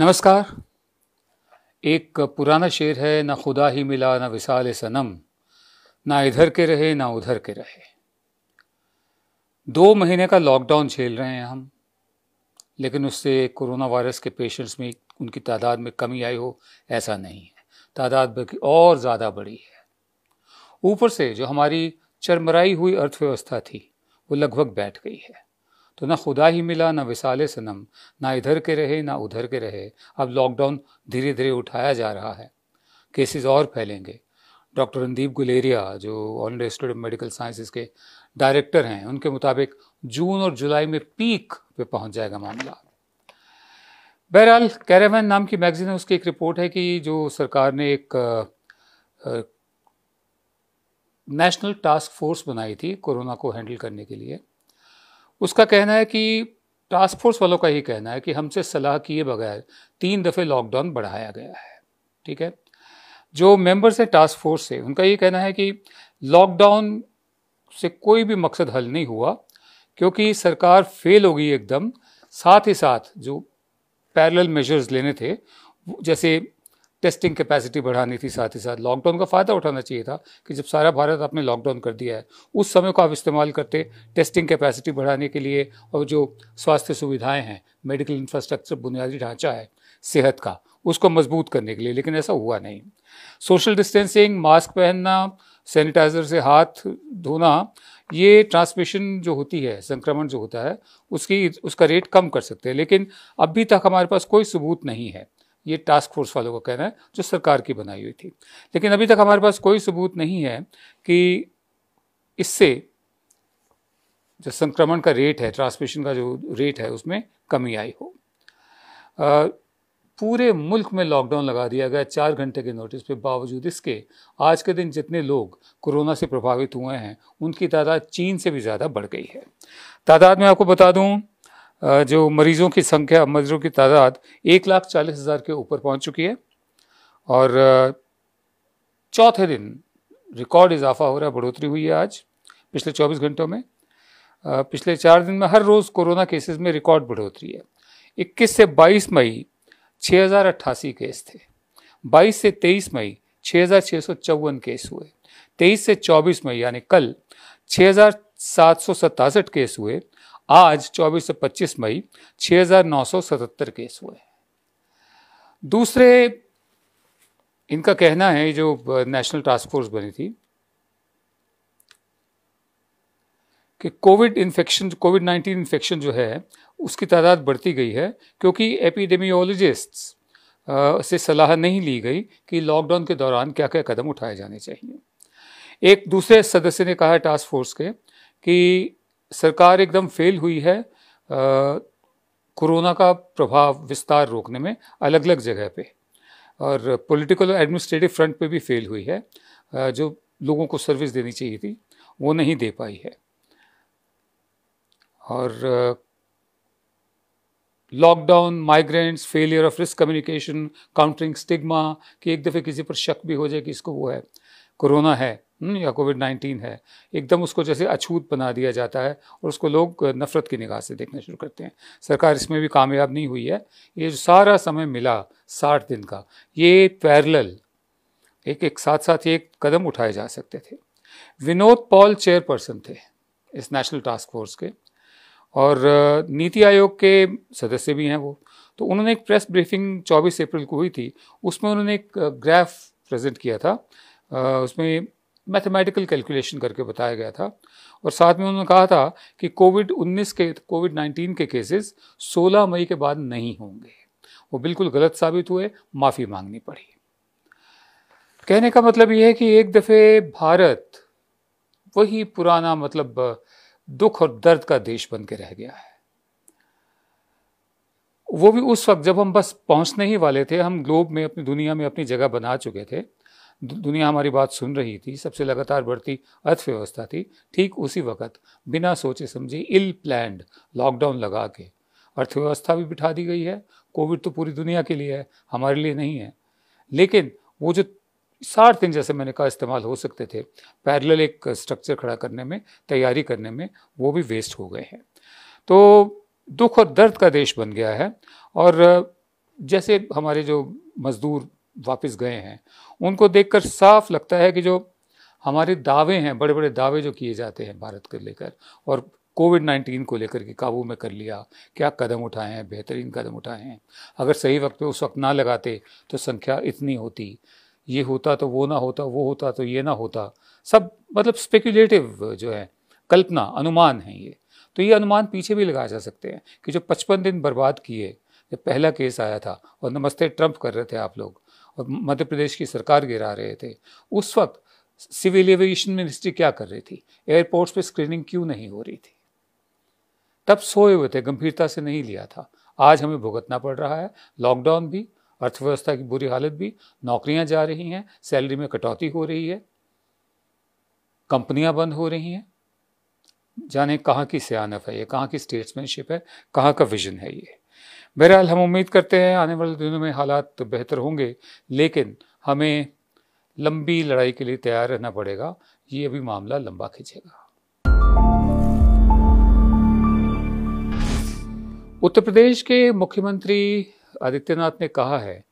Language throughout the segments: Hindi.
नमस्कार। एक पुराना शेर है, ना खुदा ही मिला ना विसाल सनम, ना इधर के रहे ना उधर के रहे। 2 महीने का लॉकडाउन झेल रहे हैं हम, लेकिन उससे कोरोना वायरस के पेशेंट्स में उनकी तादाद में कमी आई हो ऐसा नहीं है। तादाद बल्कि और ज़्यादा बढ़ी है। ऊपर से जो हमारी चरमराई हुई अर्थव्यवस्था थी वो लगभग बैठ गई है। तो ना खुदा ही मिला ना विसाले सनम, ना इधर के रहे ना उधर के रहे। अब लॉकडाउन धीरे धीरे उठाया जा रहा है, केसेस और फैलेंगे। डॉक्टर रणदीप गुलेरिया जो all India institute of medical sciences के डायरेक्टर हैं, उनके मुताबिक जून और जुलाई में पीक पे पहुंच जाएगा मामला। बहरहाल कैरावैन नाम की मैगजीन है, उसकी एक रिपोर्ट है कि जो सरकार ने एक नेशनल टास्क फोर्स बनाई थी कोरोना को हैंडल करने के लिए। उसका कहना है कि टास्क फोर्स वालों का ही कहना है कि हमसे सलाह किए बगैर 3 दफ़े लॉकडाउन बढ़ाया गया है। ठीक है, जो मेंबर्स हैं टास्क फोर्स से, उनका ये कहना है कि लॉकडाउन से कोई भी मकसद हल नहीं हुआ, क्योंकि सरकार फेल हो गई एकदम। साथ ही साथ जो पैरेलल मेजर्स लेने थे, जैसे टेस्टिंग कैपेसिटी बढ़ानी थी, साथ ही साथ लॉकडाउन का फ़ायदा उठाना चाहिए था कि जब सारा भारत आपने लॉकडाउन कर दिया है, उस समय को आप इस्तेमाल करते टेस्टिंग कैपेसिटी बढ़ाने के लिए, और जो स्वास्थ्य सुविधाएं हैं, मेडिकल इंफ्रास्ट्रक्चर, बुनियादी ढांचा है सेहत का, उसको मजबूत करने के लिए। लेकिन ऐसा हुआ नहीं। सोशल डिस्टेंसिंग, मास्क पहनना, सैनिटाइज़र से हाथ धोना, ये ट्रांसमिशन जो होती है, संक्रमण जो होता है, उसका रेट कम कर सकते हैं। लेकिन अभी तक हमारे पास कोई सबूत नहीं है। ये टास्क फोर्स वालों का कहना है, जो सरकार की बनाई हुई थी। लेकिन अभी तक हमारे पास कोई सबूत नहीं है कि इससे जो संक्रमण का रेट है, ट्रांसमिशन का जो रेट है, उसमें कमी आई हो। पूरे मुल्क में लॉकडाउन लगा दिया गया 4 घंटे के नोटिस पे। बावजूद इसके आज के दिन जितने लोग कोरोना से प्रभावित हुए हैं, उनकी तादाद चीन से भी ज़्यादा बढ़ गई है। तादाद में आपको बता दूं, जो मरीजों की संख्या, मरीजों की तादाद 1,40,000 के ऊपर पहुंच चुकी है। और चौथे दिन रिकॉर्ड इजाफा हो रहा है, बढ़ोतरी हुई है आज पिछले 24 घंटों में। पिछले 4 दिन में हर रोज़ कोरोना केसेस में रिकॉर्ड बढ़ोतरी है। 21 से 22 मई 6,088 केस थे। 22 से 23 मई 6,654 केस हुए। 23 से 24 मई यानी कल 6,767 केस हुए। आज 24 से 25 मई 6,977 केस हुए। दूसरे, इनका कहना है, जो नेशनल टास्क फोर्स बनी थी, कि कोविड-19 इन्फेक्शन जो है उसकी तादाद बढ़ती गई है, क्योंकि एपिडेमियोलॉजिस्ट्स से सलाह नहीं ली गई कि लॉकडाउन के दौरान क्या क्या कदम उठाए जाने चाहिए। एक दूसरे सदस्य ने कहा टास्क फोर्स के कि सरकार एकदम फेल हुई है कोरोना का प्रभाव विस्तार रोकने में, अलग अलग जगह पे, और पॉलिटिकल और एडमिनिस्ट्रेटिव फ्रंट पे भी फेल हुई है। जो लोगों को सर्विस देनी चाहिए थी वो नहीं दे पाई है। और lockdown, migrants, failure of risk communication, countering stigma, कि एक दफ़े किसी पर शक भी हो जाए कि इसको वो है, कोरोना है या कोविड-19 है, एकदम उसको जैसे अछूत बना दिया जाता है और उसको लोग नफ़रत की निगाह से देखना शुरू करते हैं। सरकार इसमें भी कामयाब नहीं हुई है। ये जो सारा समय मिला 60 दिन का, ये पैरेलल एक साथ साथ एक कदम उठाए जा सकते थे। विनोद पॉल चेयरपर्सन थे इस नेशनल टास्क फोर्स के, और नीति आयोग के सदस्य भी हैं वो। तो उन्होंने एक प्रेस ब्रीफिंग 24 अप्रैल को हुई थी, उसमें उन्होंने एक ग्राफ प्रेजेंट किया था। उसमें मैथमेटिकल कैलकुलेशन करके बताया गया था, और साथ में उन्होंने कहा था कि कोविड-19 के केसेस 16 मई के बाद नहीं होंगे। वो बिल्कुल गलत साबित हुए, माफ़ी मांगनी पड़ी। कहने का मतलब ये है कि एक दफ़े भारत वही पुराना, मतलब दुख और दर्द का देश बन के रह गया है। वो भी उस वक्त जब हम बस पहुंचने ही वाले थे, हम ग्लोब में, अपनी दुनिया में अपनी जगह बना चुके थे, दुनिया हमारी बात सुन रही थी, सबसे लगातार बढ़ती अर्थव्यवस्था थी। ठीक उसी वक्त बिना सोचे समझे इल प्लान्ड लॉकडाउन लगा के अर्थव्यवस्था भी बिठा दी गई है। कोविड तो पूरी दुनिया के लिए है, हमारे लिए नहीं है। लेकिन वो जो 60 दिन, जैसे मैंने कहा, इस्तेमाल हो सकते थे पैरेलल एक स्ट्रक्चर खड़ा करने में, तैयारी करने में, वो भी वेस्ट हो गए हैं। तो दुख और दर्द का देश बन गया है। और जैसे हमारे जो मजदूर वापस गए हैं उनको देखकर साफ लगता है कि जो हमारे दावे हैं, बड़े बड़े दावे जो किए जाते हैं भारत को लेकर, और कोविड-19 को लेकर के काबू में कर लिया, क्या कदम उठाए हैं, बेहतरीन कदम उठाए हैं। अगर सही वक्त पे उस वक्त ना लगाते तो संख्या इतनी होती, ये होता तो वो ना होता, वो होता तो ये ना होता। सब मतलब स्पेकुलेटिव जो है, कल्पना, अनुमान है ये। तो ये अनुमान पीछे भी लगाए जा सकते हैं कि जो 55 दिन बर्बाद किए, जब पहला केस आया था और नमस्ते ट्रंप कर रहे थे आप लोग और मध्य प्रदेश की सरकार गिरा रहे थे, उस वक्त सिविल एविएशन मिनिस्ट्री क्या कर रही थी? एयरपोर्ट्स पे स्क्रीनिंग क्यों नहीं हो रही थी? तब सोए हुए थे, गंभीरता से नहीं लिया था। आज हमें भुगतना पड़ रहा है, लॉकडाउन भी, अर्थव्यवस्था की बुरी हालत भी, नौकरियां जा रही हैं, सैलरी में कटौती हो रही है, कंपनियां बंद हो रही हैं। जाने कहाँ की सियानत है ये, कहाँ की स्टेट्समैनशिप है, कहाँ का विजन है ये। बहरहाल हम उम्मीद करते हैं आने वाले दिनों में हालात तो बेहतर होंगे, लेकिन हमें लंबी लड़ाई के लिए तैयार रहना पड़ेगा। ये अभी मामला लंबा खींचेगा। उत्तर प्रदेश के मुख्यमंत्री आदित्यनाथ ने कहा है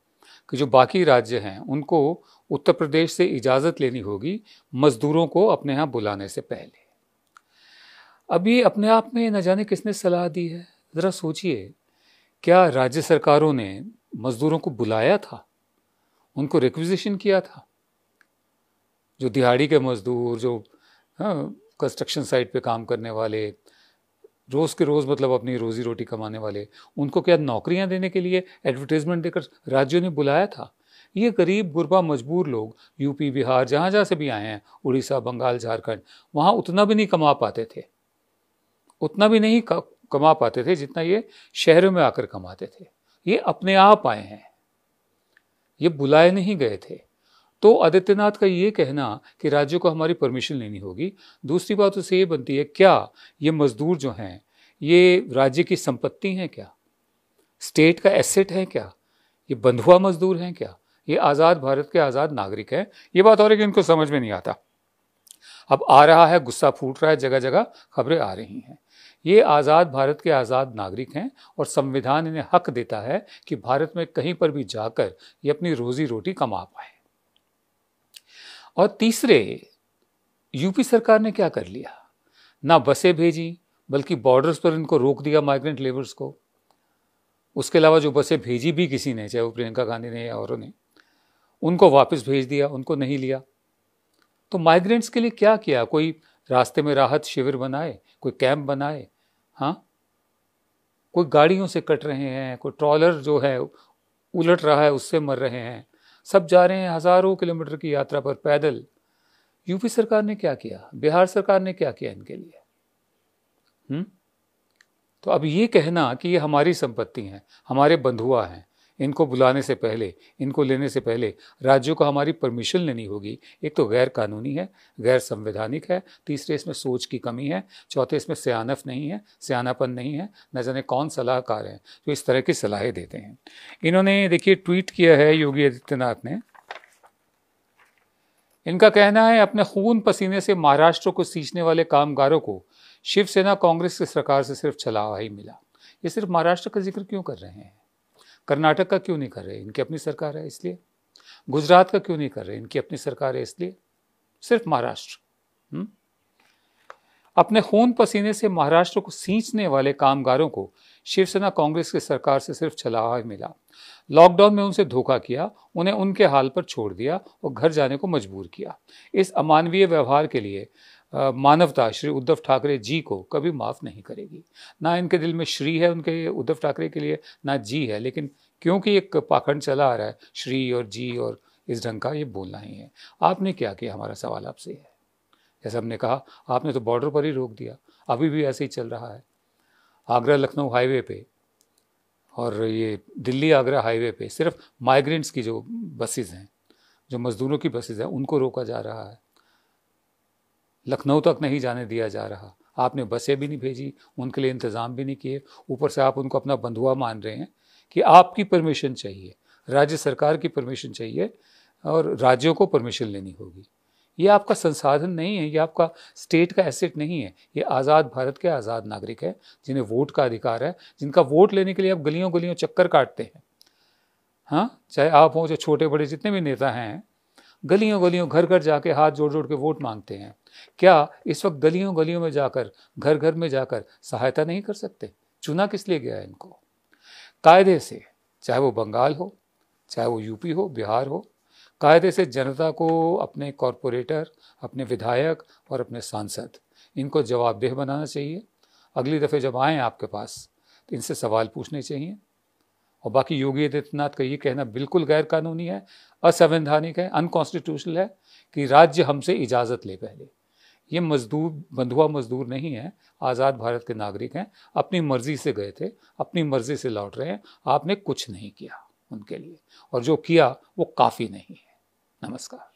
कि जो बाकी राज्य हैं उनको उत्तर प्रदेश से इजाज़त लेनी होगी मजदूरों को अपने यहाँ बुलाने से पहले। अब ये अपने आप में न जाने किसने सलाह दी है। ज़रा सोचिए, क्या राज्य सरकारों ने मजदूरों को बुलाया था, उनको रिक्विजिशन किया था? जो दिहाड़ी के मजदूर, जो कंस्ट्रक्शन साइट पे काम करने वाले, रोज़ के रोज़ मतलब अपनी रोज़ी रोटी कमाने वाले, उनको क्या नौकरियां देने के लिए एडवर्टाइजमेंट देकर राज्यों ने बुलाया था? ये गरीब गुरबा मजबूर लोग यूपी, बिहार, जहाँ जहाँ से भी आए हैं, उड़ीसा, बंगाल, झारखंड, वहाँ उतना भी नहीं कमा पाते थे, उतना भी नहीं कमा पाते थे जितना ये शहरों में आकर कमाते थे। ये अपने आप आए हैं, ये बुलाए नहीं गए थे। तो आदित्यनाथ का ये कहना कि राज्यों को हमारी परमिशन लेनी होगी, दूसरी बात उससे ये बनती है, क्या ये मजदूर जो हैं ये राज्य की संपत्ति हैं क्या? स्टेट का एसेट है क्या? ये बंधुआ मजदूर हैं क्या? ये आज़ाद भारत के आज़ाद नागरिक हैं? ये बात और है कि इनको समझ में नहीं आता। अब आ रहा है, गुस्सा फूट रहा है, जगह जगह खबरें आ रही हैं। ये आज़ाद भारत के आज़ाद नागरिक हैं और संविधान इन्हें हक देता है कि भारत में कहीं पर भी जाकर ये अपनी रोजी रोटी कमा पाए। और तीसरे, यूपी सरकार ने क्या कर लिया? ना बसें भेजी, बल्कि बॉर्डर्स पर इनको रोक दिया, माइग्रेंट लेबर्स को। उसके अलावा जो बसें भेजी भी किसी ने, चाहे वो प्रियंका गांधी ने या औरों ने, उनको वापस भेज दिया, उनको नहीं लिया। तो माइग्रेंट्स के लिए क्या किया? कोई रास्ते में राहत शिविर बनाए, कोई कैंप बनाए, हाँ? कोई गाड़ियों से कट रहे हैं, कोई ट्रॉलर जो है उलट रहा है उससे मर रहे हैं, सब जा रहे हैं हज़ारों किलोमीटर की यात्रा पर पैदल। यूपी सरकार ने क्या किया? बिहार सरकार ने क्या किया इनके लिए? तो अब ये कहना कि ये हमारी संपत्ति हैं, हमारे बंधुआ हैं, इनको बुलाने से पहले, इनको लेने से पहले राज्यों को हमारी परमिशन लेनी होगी, एक तो गैर कानूनी है, गैर संवैधानिक है, तीसरे इसमें सोच की कमी है, चौथे इसमें सियानफ नहीं है, सियानापन नहीं है। न जाने कौन सलाहकार हैं जो इस तरह की सलाहें देते हैं। इन्होंने देखिए ट्वीट किया है योगी आदित्यनाथ ने। इनका कहना है, अपने खून पसीने से महाराष्ट्र को सींचने वाले कामगारों को शिवसेना कांग्रेस की सरकार से सिर्फ छलावा ही मिला। ये सिर्फ महाराष्ट्र का जिक्र क्यों कर रहे हैं? कर्नाटक का क्यों नहीं कर रहे? इनकी अपनी सरकार है इसलिए। गुजरात का क्यों नहीं कर रहे? इनकी अपनी सरकार है इसलिए। सिर्फ महाराष्ट्र। अपने खून पसीने से महाराष्ट्र को सींचने वाले कामगारों को शिवसेना कांग्रेस की सरकार से सिर्फ छलावा ही मिला। लॉकडाउन में उनसे धोखा किया, उन्हें उनके हाल पर छोड़ दिया और घर जाने को मजबूर किया। इस अमानवीय व्यवहार के लिए मानवता श्री उद्धव ठाकरे जी को कभी माफ़ नहीं करेगी। ना इनके दिल में श्री है उनके उद्धव ठाकरे के लिए, ना जी है, लेकिन क्योंकि एक पाखंड चला आ रहा है श्री और जी और इस ढंग का, ये बोलना ही है। आपने क्या किया? हमारा सवाल आपसे है। जैसे हमने कहा, आपने तो बॉर्डर पर ही रोक दिया, अभी भी ऐसे ही चल रहा है। आगरा लखनऊ हाईवे पे और ये दिल्ली आगरा हाईवे पे सिर्फ माइग्रेंट्स की जो बसेज़ हैं, जो मज़दूरों की बसेज़ हैं, उनको रोका जा रहा है। लखनऊ तक नहीं जाने दिया जा रहा। आपने बसें भी नहीं भेजी, उनके लिए इंतज़ाम भी नहीं किए। ऊपर से आप उनको अपना बंधुआ मान रहे हैं कि आपकी परमिशन चाहिए, राज्य सरकार की परमिशन चाहिए और राज्यों को परमिशन लेनी होगी। ये आपका संसाधन नहीं है, ये आपका स्टेट का एसेट नहीं है। ये आज़ाद भारत के आज़ाद नागरिक है जिन्हें वोट का अधिकार है, जिनका वोट लेने के लिए आप गलियों गलियों चक्कर काटते हैं। हाँ, चाहे आप हो, जो छोटे बड़े जितने भी नेता हैं, गलियों गलियों घर घर जाके हाथ जोड़ जोड़ के वोट मांगते हैं। क्या इस वक्त गलियों गलियों में जाकर, घर घर में जाकर सहायता नहीं कर सकते? चुना किस लिए गया है इनको? कायदे से, चाहे वो बंगाल हो, चाहे वो यूपी हो, बिहार हो, कायदे से जनता को अपने कॉरपोरेटर, अपने विधायक और अपने सांसद, इनको जवाबदेह बनाना चाहिए। अगली दफ़े जब आएँ आपके पास तो इनसे सवाल पूछने चाहिए। और बाकी योगी आदित्यनाथ का ये कहना बिल्कुल गैर कानूनी है, असंवैधानिक है, अनकॉन्स्टिट्यूशनल है कि राज्य हमसे इजाज़त ले पहले। ये मजदूर, बंधुआ मजदूर नहीं है, आज़ाद भारत के नागरिक हैं, अपनी मर्जी से गए थे, अपनी मर्जी से लौट रहे हैं। आपने कुछ नहीं किया उनके लिए, और जो किया वो काफ़ी नहीं है। नमस्कार।